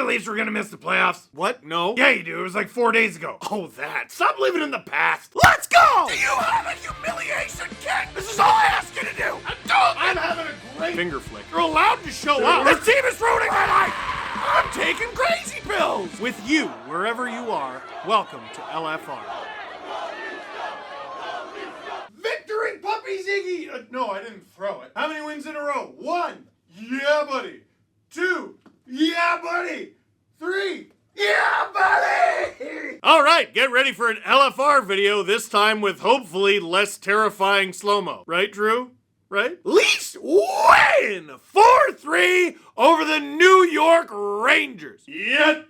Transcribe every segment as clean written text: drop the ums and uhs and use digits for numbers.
the Leafs were gonna miss the playoffs? What? No? Yeah, you do. It was like 4 days ago. Oh, that. Stop living in the past. Let's go! Do you have a humiliation kit? This is all I ask you to do. I'm having a great Finger flick. You're allowed to show up. This team is ruining my life. I'm taking crazy pills. With you, wherever you are, welcome to LFR. Victory, Puppy Ziggy! No, I didn't throw it. How many wins in a row? 1. Yeah, buddy. 2. Yeah, buddy. 3. Yeah, buddy! All right, get ready for an LFR video, this time with hopefully less terrifying slow-mo. Right, Drew? Right? Leafs win 4-3 over the New York Rangers. Yeah.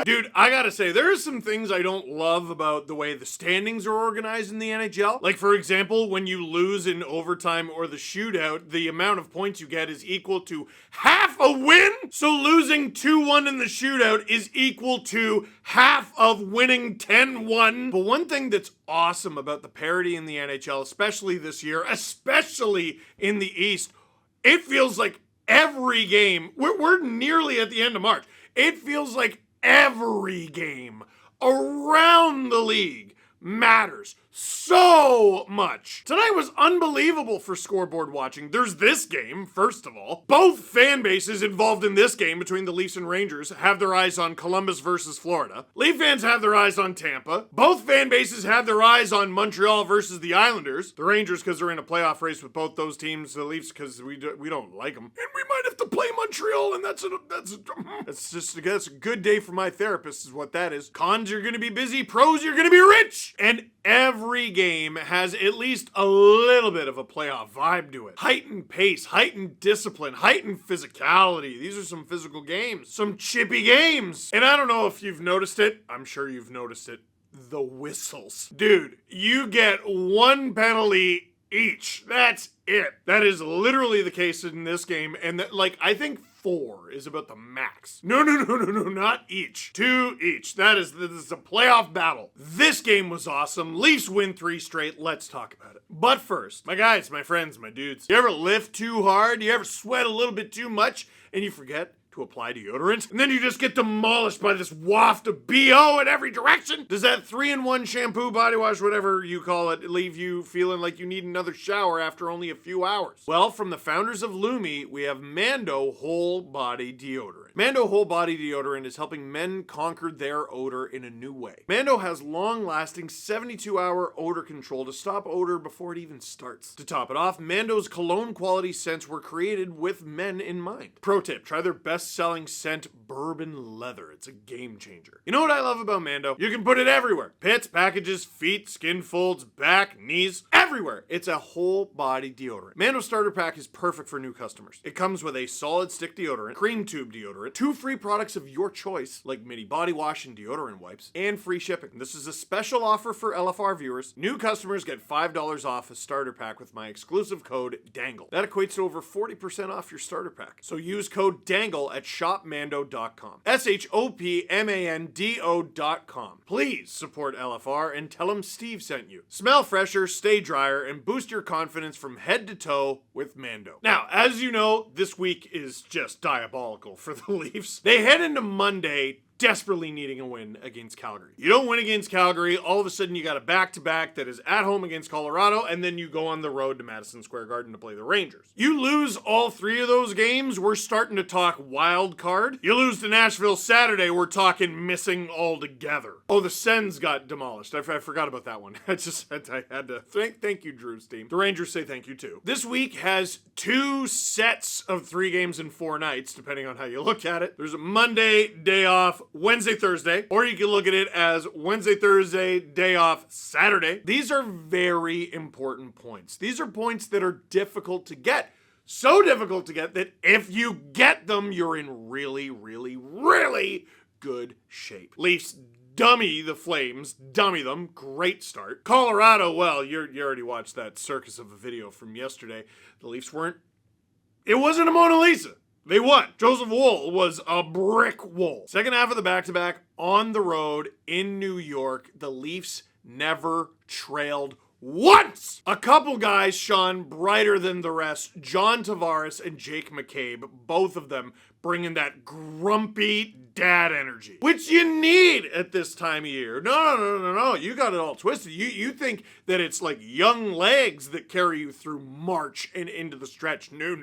Dude, I gotta say, there are some things I don't love about the way the standings are organized in the NHL. Like, for example, when you lose in overtime or the shootout, the amount of points you get is equal to half a win. So losing 2-1 in the shootout is equal to half of winning 10-1. But one thing that's awesome about the parity in the NHL, especially this year, especially in the East, it feels like every game, we're nearly at the end of March. It feels like every game around the league matters so much. Tonight was unbelievable for scoreboard watching. There's this game, first of all. Both fan bases involved in this game between the Leafs and Rangers have their eyes on Columbus versus Florida. Leaf fans have their eyes on Tampa. Both fan bases have their eyes on Montreal versus the Islanders. The Rangers because they're in a playoff race with both those teams. The Leafs because we don't like them. And we might have to play Montreal, and that's a good day for my therapist is what that is. Cons, you're gonna be busy. Pros, you're gonna be rich. And every game has at least a little bit of a playoff vibe to it. Heightened pace, heightened discipline, heightened physicality. These are some physical games, some chippy games. And I don't know if you've noticed it. I'm sure you've noticed it. The whistles. Dude, you get one penalty each. That's it. That is literally the case in this game. And I think 4 is about the max. No, not each. 2 each. This is a playoff battle. This game was awesome. Leafs win 3 straight. Let's talk about it. But first, my guys, my friends, my dudes, you ever lift too hard? You ever sweat a little bit too much and you forget to apply deodorant? And then you just get demolished by this waft of BO in every direction? Does that 3-in-1 shampoo, body wash, whatever you call it, leave you feeling like you need another shower after only a few hours? Well, from the founders of Lumi, we have Mando Whole Body Deodorant. Mando Whole Body Deodorant is helping men conquer their odor in a new way. Mando has long-lasting 72-hour odor control to stop odor before it even starts. To top it off, Mando's cologne quality scents were created with men in mind. Pro tip, try their best-selling scent, Bourbon Leather. It's a game changer. You know what I love about Mando? You can put it everywhere. Pits, packages, feet, skin folds, back, knees, everywhere. It's a whole body deodorant. Mando Starter Pack is perfect for new customers. It comes with a solid stick deodorant, cream tube deodorant, 2 free products of your choice, like mini body wash and deodorant wipes, and free shipping. This is a special offer for LFR viewers. New customers get $5 off a starter pack with my exclusive code DANGLE. That equates to over 40% off your starter pack. So use code DANGLE at shopmando.com. shopmando.com. Please support LFR and tell them Steve sent you. Smell fresher, stay drier, and boost your confidence from head to toe with Mando. Now, as you know, this week is just diabolical for the Leafs. They head into Monday desperately needing a win against Calgary. You don't win against Calgary, all of a sudden you got a back-to-back that is at home against Colorado, and then you go on the road to Madison Square Garden to play the Rangers. You lose all 3 of those games, we're starting to talk wild card. You lose to Nashville Saturday, we're talking missing altogether. Oh, the Sens got demolished. I forgot about that one. I had to thank you, Drew's team. The Rangers say thank you too. This week has 2 sets of 3 games in 4 nights, depending on how you look at it. There's a Monday, day off, Wednesday, Thursday, or you can look at it as Wednesday, Thursday, day off, Saturday. These are very important points. These are points that are difficult to get. So difficult to get that if you get them, you're in really, really, really good shape. Leafs dummy the Flames, dummy them, great start. Colorado, well, you already watched that circus of a video from yesterday. The Leafs it wasn't a Mona Lisa. They won. Joseph Woll was a brick wall. Second half of the back-to-back on the road in New York. The Leafs never trailed once. A couple guys shone brighter than the rest. John Tavares and Jake McCabe, both of them bringing that grumpy dad energy, which you need at this time of year. No. You got it all twisted. You think that it's like young legs that carry you through March and into the stretch. No.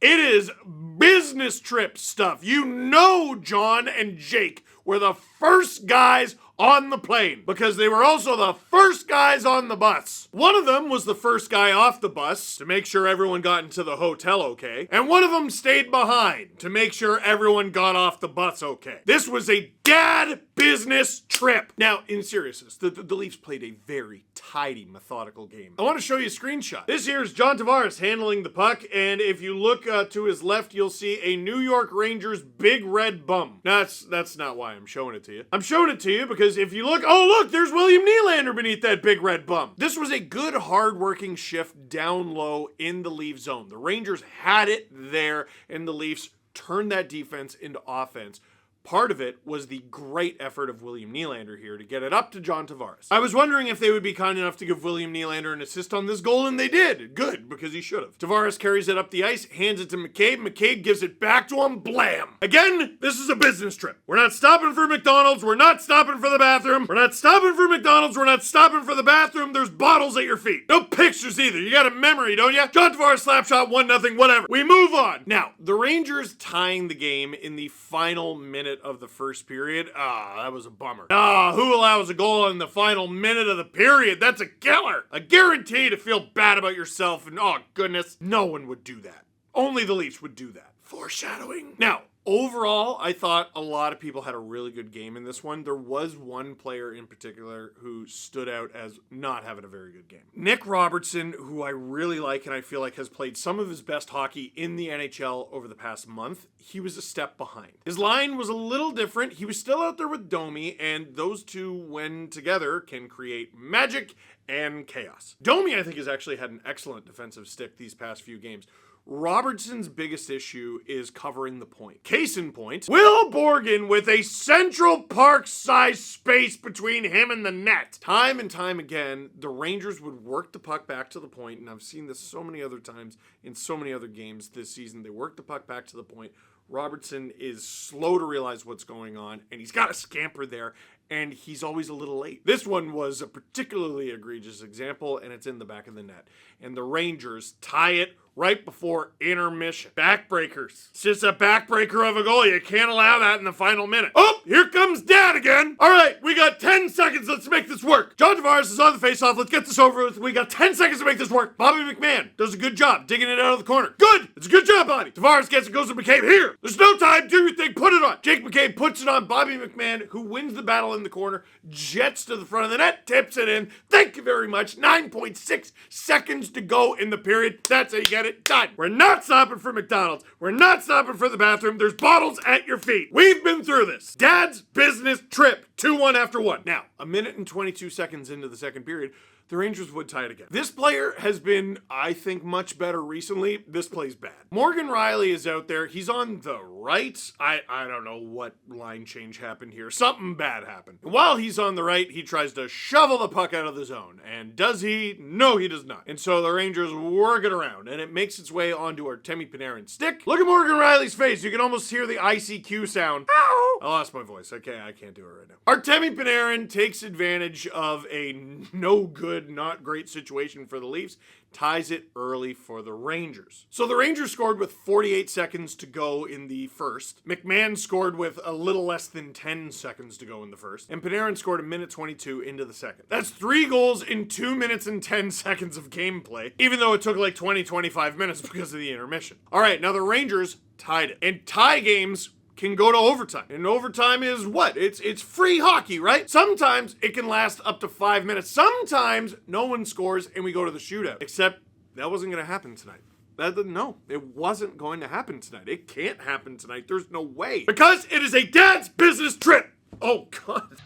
It is business trip stuff. You know John and Jake were the first guys on the plane because they were also the first guys on the bus. One of them was the first guy off the bus to make sure everyone got into the hotel okay, and one of them stayed behind to make sure everyone got off the bus okay. This was a dad business trip. Now, in seriousness, the Leafs played a very tidy, methodical game. I want to show you a screenshot. This here's John Tavares handling the puck, and if you look to his left, you'll see a New York Rangers big red bum. Now, that's not why I'm showing it to you. I'm showing it to you because if you look, oh look, there's William Nylander beneath that big red bum. This was a good, hard-working shift down low in the Leaf zone. The Rangers had it there, and the Leafs turned that defense into offense. Part of it was the great effort of William Nylander here to get it up to John Tavares. I was wondering if they would be kind enough to give William Nylander an assist on this goal, and they did. Good, because he should have. Tavares carries it up the ice, hands it to McCabe. McCabe gives it back to him. Blam! Again, this is a business trip. We're not stopping for McDonald's. We're not stopping for the bathroom. We're not stopping for McDonald's. We're not stopping for the bathroom. There's bottles at your feet. No pictures either. You got a memory, don't you? John Tavares slap shot, 1-0, whatever. We move on. Now, the Rangers tying the game in the final minute of the first period. That was a bummer. Who allows a goal in the final minute of the period? That's a killer. A guarantee to feel bad about yourself, and oh goodness, no one would do that. Only the Leafs would do that. Foreshadowing. Now, overall, I thought a lot of people had a really good game in this one. There was one player in particular who stood out as not having a very good game. Nick Robertson, who I really like and I feel like has played some of his best hockey in the NHL over the past month, he was a step behind. His line was a little different. He was still out there with Domi, and those two, when together, can create magic and chaos. Domi, I think, has actually had an excellent defensive stick these past few games. Robertson's biggest issue is covering the point. Case in point, Will Borgen with a Central Park-sized space between him and the net. Time and time again, the Rangers would work the puck back to the point, and I've seen this so many other times in so many other games this season. They work the puck back to the point. Robertson is slow to realize what's going on, and he's got a scamper there, and he's always a little late. This one was a particularly egregious example, and it's in the back of the net. And the Rangers tie it right before intermission. Backbreakers. It's just a backbreaker of a goal. You can't allow that in the final minute. Oh, here comes Dad again. All right, we got 10 seconds. Let's make this work. John Tavares is on the faceoff. Let's get this over with. We got 10 seconds to make this work. Bobby McMahon does a good job digging it out of the corner. Good. It's a good job, Bobby. Tavares gets it, goes to McCabe. Here. There's no time. Do your thing. Put it on. Jake McCabe puts it on. Bobby McMahon, who wins the battle in the corner, jets to the front of the net, tips it in. Thank you very much. 9.6 seconds to go in the period. That's how you get it done. We're not stopping for McDonald's. We're not stopping for the bathroom. There's bottles at your feet. We've been through this. Dad's business trip. 2-1 after 1. Now, a minute and 22 seconds into the second period, the Rangers would tie it again. This player has been, I think, much better recently. This play's bad. Morgan Riley is out there. He's on the right. I don't know what line change happened here. Something bad happened. While he's on the right, he tries to shovel the puck out of the zone. And does he? No, he does not. And so the Rangers work it around, and it makes its way onto Artemi Panarin's stick. Look at Morgan Riley's face. You can almost hear the ICQ sound. Ow! I lost my voice. I can't do it right now. Artemi Panarin takes advantage of a no good, not great situation for the Leafs, ties it early for the Rangers. So the Rangers scored with 48 seconds to go in the first. McMahon scored with a little less than 10 seconds to go in the first. And Panarin scored a minute 22 into the second. That's 3 goals in 2 minutes and 10 seconds of gameplay, even though it took like 25 minutes because of the intermission. All right, now the Rangers tied it. And tie games can go to overtime. And overtime is what? It's free hockey, right? Sometimes it can last up to 5 minutes. Sometimes no one scores and we go to the shootout. Except that wasn't going to happen tonight. No, it wasn't going to happen tonight. It can't happen tonight. There's no way. Because it is a dad's business trip. Oh, God.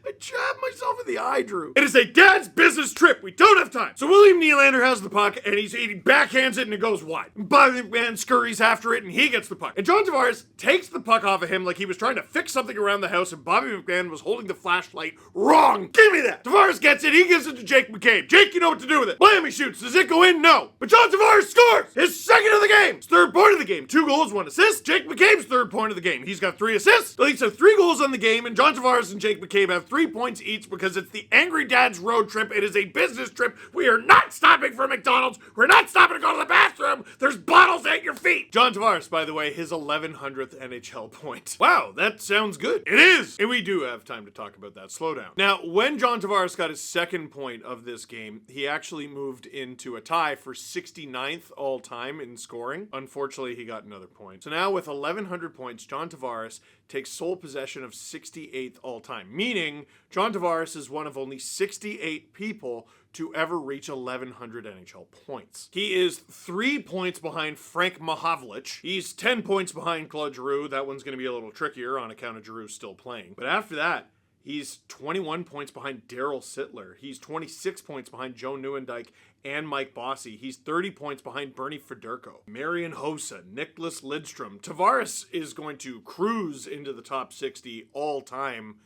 I jabbed myself in the eye, Drew. It is a dad's business trip. We don't have time. So William Nylander has the puck, and he backhands it, and it goes wide. Bobby McMahon scurries after it, and he gets the puck. And John Tavares takes the puck off of him like he was trying to fix something around the house, and Bobby McMahon was holding the flashlight wrong. Give me that. Tavares gets it. He gives it to Jake McCabe. Jake, you know what to do with it. Blam, he shoots. Does it go in? No. But John Tavares scores his second of the game. His third point of the game. 2 goals, 1 assist. Jake McCabe's third point of the game. He's got 3 assists. The Leafs have 3 goals on the game, and John Tavares and Jake McCabe have 3 points each because it's the Angry Dad's road trip. It is a business trip. We are not stopping for McDonald's. We're not stopping to go to the bathroom. There's bottles at your feet. John Tavares, by the way, his 1100th NHL point. Wow, that sounds good. It is. And we do have time to talk about that. Slow down. Now, when John Tavares got his second point of this game, he actually moved into a tie for 69th all time in scoring. Unfortunately, he got another point. So now with 1100 points, John Tavares takes sole possession of 68th all time, meaning John Tavares is one of only 68 people to ever reach 1100 NHL points. He is 3 points behind Frank Mahovlich. He's 10 points behind Claude Giroux. That one's going to be a little trickier on account of Giroux still playing. But after that, he's 21 points behind Daryl Sittler. He's 26 points behind Joe Nieuwendyk and Mike Bossy. He's 30 points behind Bernie Federko, Marian Hossa, Nicholas Lidstrom. Tavares is going to cruise into the top 60 all time.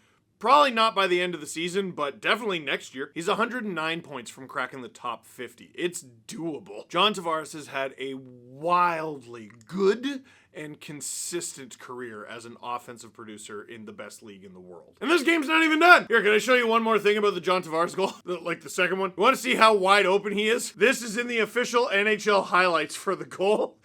Probably not by the end of the season, but definitely next year. He's 109 points from cracking the top 50. It's doable. John Tavares has had a wildly good and consistent career as an offensive producer in the best league in the world. And this game's not even done. Here, can I show you one more thing about the John Tavares goal? Like the second one? You want to see how wide open he is? This is in the official NHL highlights for the goal.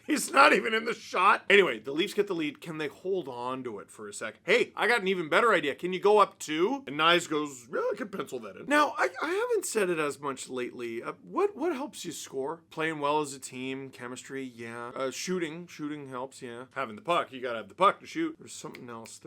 He's not even in the shot. Anyway, the Leafs get the lead. Can they hold on to it for a sec? Hey, I got an even better idea. Can you go up 2? And Nyes goes, yeah, I can pencil that in. Now, I haven't said it as much lately. What helps you score? Playing well as a team, chemistry, yeah. Shooting helps, yeah. Having the puck, you gotta have the puck to shoot. There's something else.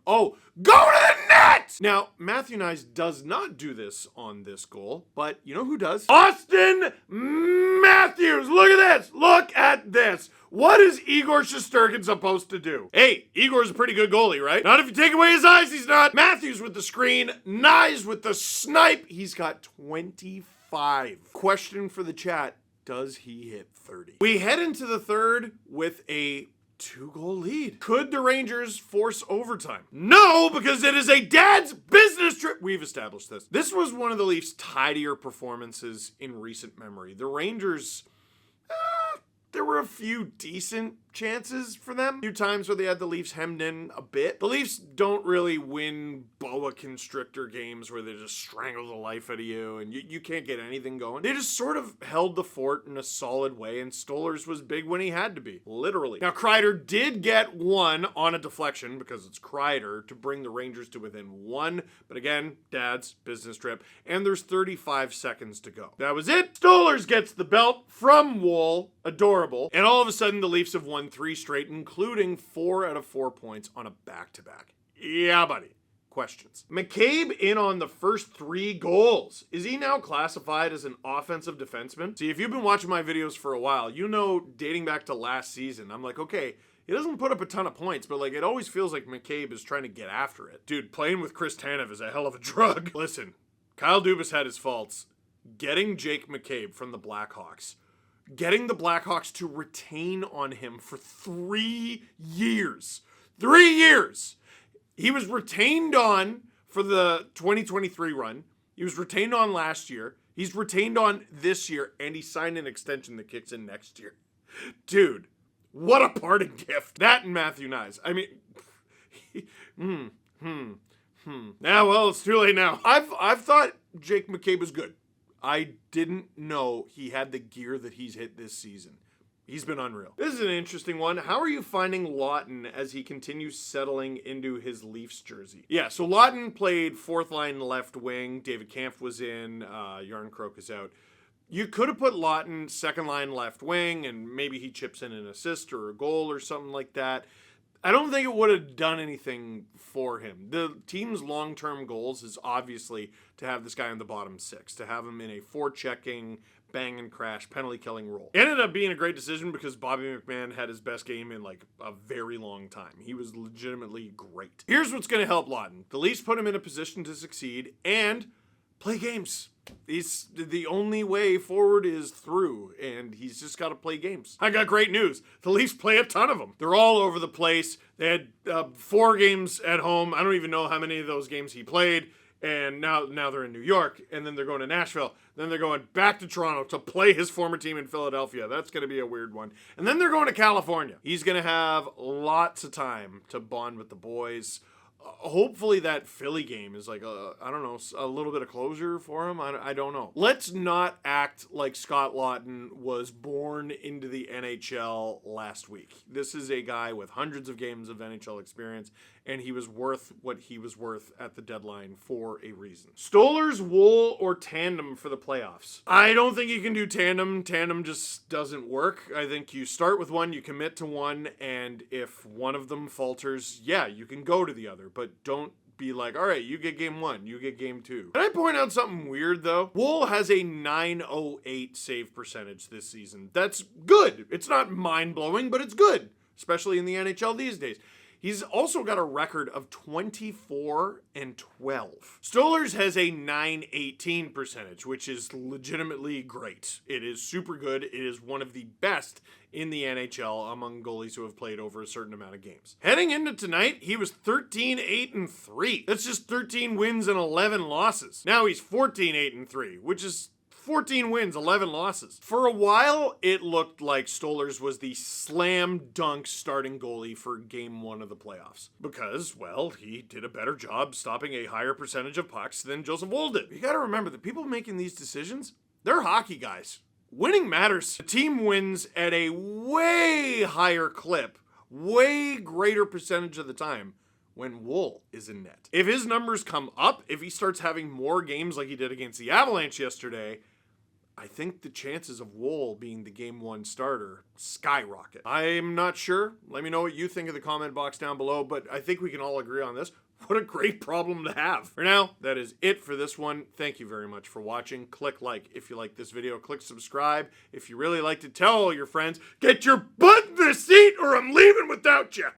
Oh, go to the net! Now, Matthew Nyes does not do this on this goal, but you know who does? Austin Matthews! Look at this! Look at this! What is Igor Shesterkin supposed to do? Hey, Igor's a pretty good goalie, right? Not if you take away his eyes, he's not. Matthews with the screen, Nyes with the snipe. He's got 25. Question for the chat, does he hit 30? We head into the third with a 2-goal lead. Could the Rangers force overtime? No, because it is a dad's business trip. We've established this. This was one of the Leafs' tidier performances in recent memory. The Rangers, there were a few decent chances for them. A few times where they had the Leafs hemmed in a bit. The Leafs don't really win boa constrictor games where they just strangle the life out of you and you can't get anything going. They just sort of held the fort in a solid way, and Stolarz was big when he had to be. Literally. Now, Kreider did get one on a deflection, because it's Kreider, to bring the Rangers to within 1. But again, dad's business trip. And there's 35 seconds to go. That was it. Stolarz gets the belt from Woll. Adorable. And all of a sudden, the Leafs have won 3 straight, including 4 out of 4 points on a back-to-back. Yeah, buddy. Questions. McCabe in on the first 3 goals. Is he now classified as an offensive defenseman? See, if you've been watching my videos for a while, you know, dating back to last season, I'm like, okay, he doesn't put up a ton of points, but like, it always feels like McCabe is trying to get after it. Dude, playing with Chris Tanev is a hell of a drug. Listen, Kyle Dubas had his faults. Getting Jake McCabe from the Blackhawks, getting the Blackhawks to retain on him for 3 years. 3 years! He was retained on for the 2023 run. He was retained on last year. He's retained on this year, and he signed an extension that kicks in next year. Dude, what a parting gift. That and Matthew Nyes. I mean, Now, well, it's too late now. I've thought Jake McCabe was good. I didn't know he had the gear that he's hit this season. He's been unreal. This is an interesting one. How are you finding Lawton as he continues settling into his Leafs jersey? Yeah, so Lawton played 4th line left wing. David Kampf was in. Yarncroke is out. You could have put Lawton 2nd line left wing, and maybe he chips in an assist or a goal or something like that. I don't think it would have done anything for him. The team's long-term goals is obviously to have this guy in the bottom 6, to have him in a forechecking, bang and crash, penalty killing role. Ended up being a great decision because Bobby McMahon had his best game in like a very long time. He was legitimately great. Here's what's going to help Lawton. The Leafs put him in a position to succeed and play games. He's the only way forward is through, and he's just got to play games. I got great news. The Leafs play a ton of them. They're all over the place. They had 4 games at home. I don't even know how many of those games he played. And now they're in New York, and then they're going to Nashville. Then they're going back to Toronto to play his former team in Philadelphia. That's going to be a weird one. And then they're going to California. He's going to have lots of time to bond with the boys. Hopefully that Philly game is like, I don't know, a little bit of closure for him. I don't know. Let's not act like Scott Laughton was born into the NHL last week. This is a guy with hundreds of games of NHL experience, and he was worth what he was worth at the deadline for a reason. Stolarz, Woll, or tandem for the playoffs? I don't think you can do tandem. Tandem just doesn't work. I think you start with one, you commit to one, and if one of them falters, yeah, you can go to the other, but don't be like, all right, you get game 1, you get game 2. Can I point out something weird though? Woll has a .908 save percentage this season. That's good. It's not mind-blowing, but it's good, especially in the NHL these days. He's also got a record of 24 and 12. Stolarz has a .918 percentage, which is legitimately great. It is super good. It is one of the best in the NHL among goalies who have played over a certain amount of games. Heading into tonight, he was 13-8-3. That's just 13 wins and 11 losses. Now he's 14-8-3, which is 14 wins, 11 losses. For a while, it looked like Stolarz was the slam dunk starting goalie for game 1 of the playoffs. Because, well, he did a better job stopping a higher percentage of pucks than Joseph Woll did. You gotta remember, the people making these decisions, they're hockey guys. Winning matters. The team wins at a way higher clip, way greater percentage of the time when Woll is in net. If his numbers come up, if he starts having more games like he did against the Avalanche yesterday, I think the chances of Woll being the game 1 starter skyrocket. I'm not sure. Let me know what you think in the comment box down below, but I think we can all agree on this. What a great problem to have. For now, that is it for this one. Thank you very much for watching. Click like if you like this video. Click subscribe if you really like to tell all your friends. Get your butt in the seat or I'm leaving without you.